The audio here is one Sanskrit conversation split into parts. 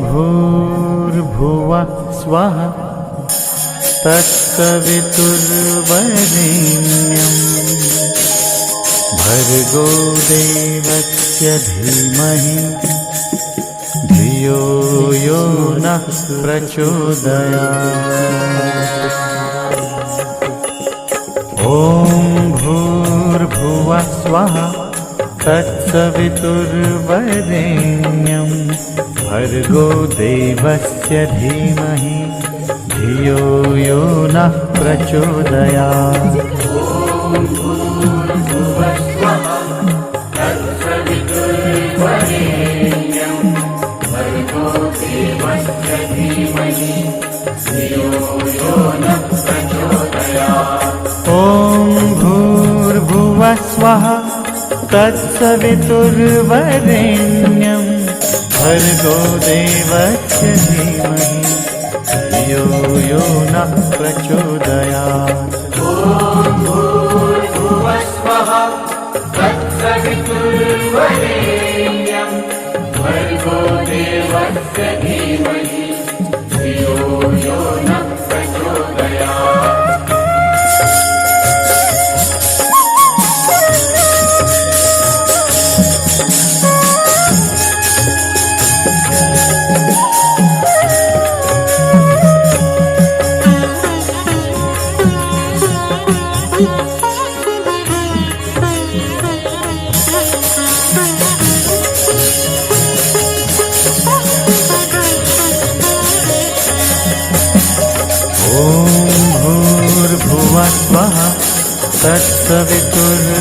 भूर्भुवः स्वः तत्सवितुर्वरेण्यं भर्गो देवस्य धीमहि धियो यो नः प्रचोदयात्। ॐ भूर्भुवः स्वः तत्सवितुर्वरेण्यं भर्गो देवस्य धीमहि धियो यो नः प्रचोदयात्। ॐ भूर्भुवः स्वः तत्सवितुर्वरेण्यं भर्गो देवस्य धीमहि धियो यो नः प्रचोदयात्।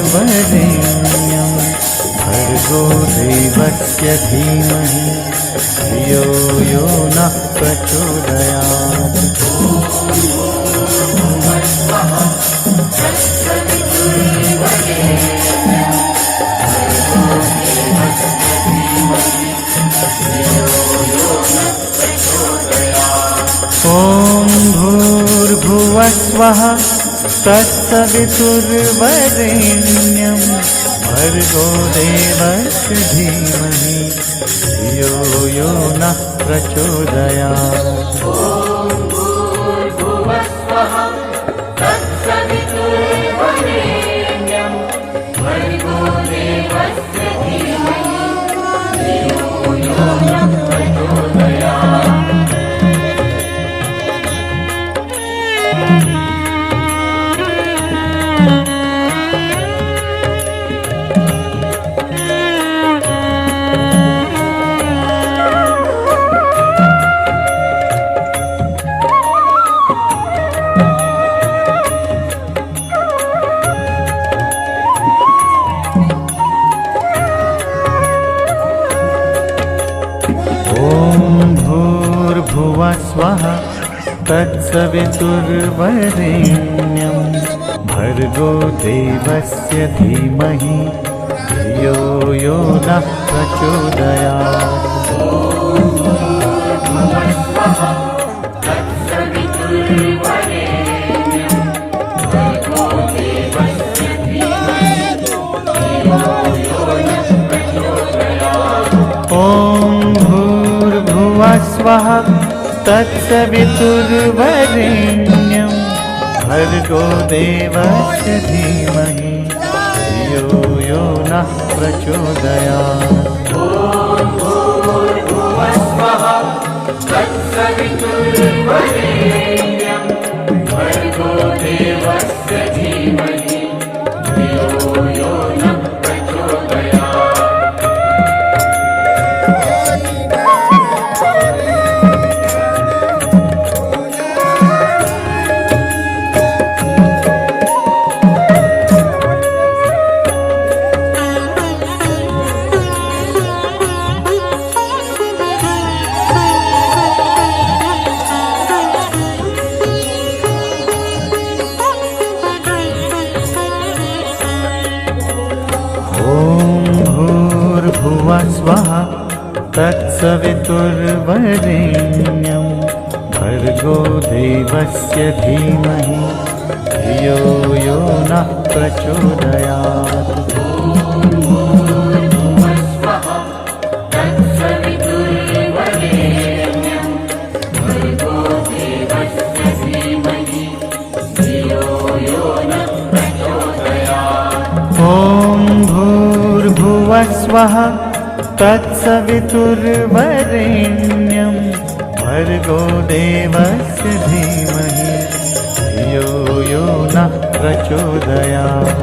तत्सवितुर्वरेण्यं भर्गो देवस्य धीमहि धियो यो नः प्रचोदयात्। ॐ भूर्भुवः स्वः तत्सवितुर्वरेण्यं भर्गो देवस्य धीमहि धियो यो नः प्रचोदयात्। स्वः तत्सवितुर्वरेण्यं भर्गो देवस्य धीमहि धियो यो नः प्रचोदयात्। ॐ भूर्भुवः स्वः तत्सवितुर्वरेण्यं भर्गो देवस्य धीमहि धियो यो नः प्रचोदयात्। स्वः तत्सवितुर्वरेण्यं भर्गो देवस्य धीमहि धियो यो नः प्रचोदयात्। ॐ भूर्भुवः स्वः तत्सवितुर्वरेण्यं भर्गो देवस्य धीमहि धियो यो नः प्रचोदयात्।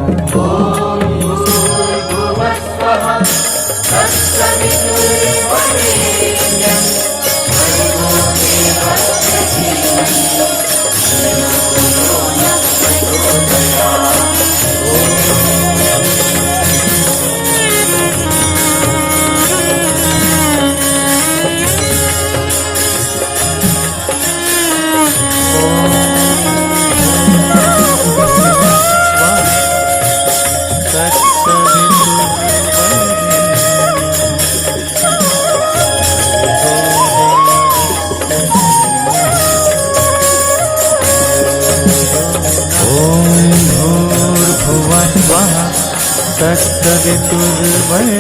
तत्सवितुर्वरेण्यं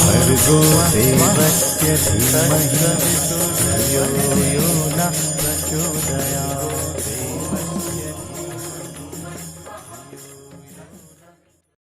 भर्गो देवस्य धीमहि धियो यो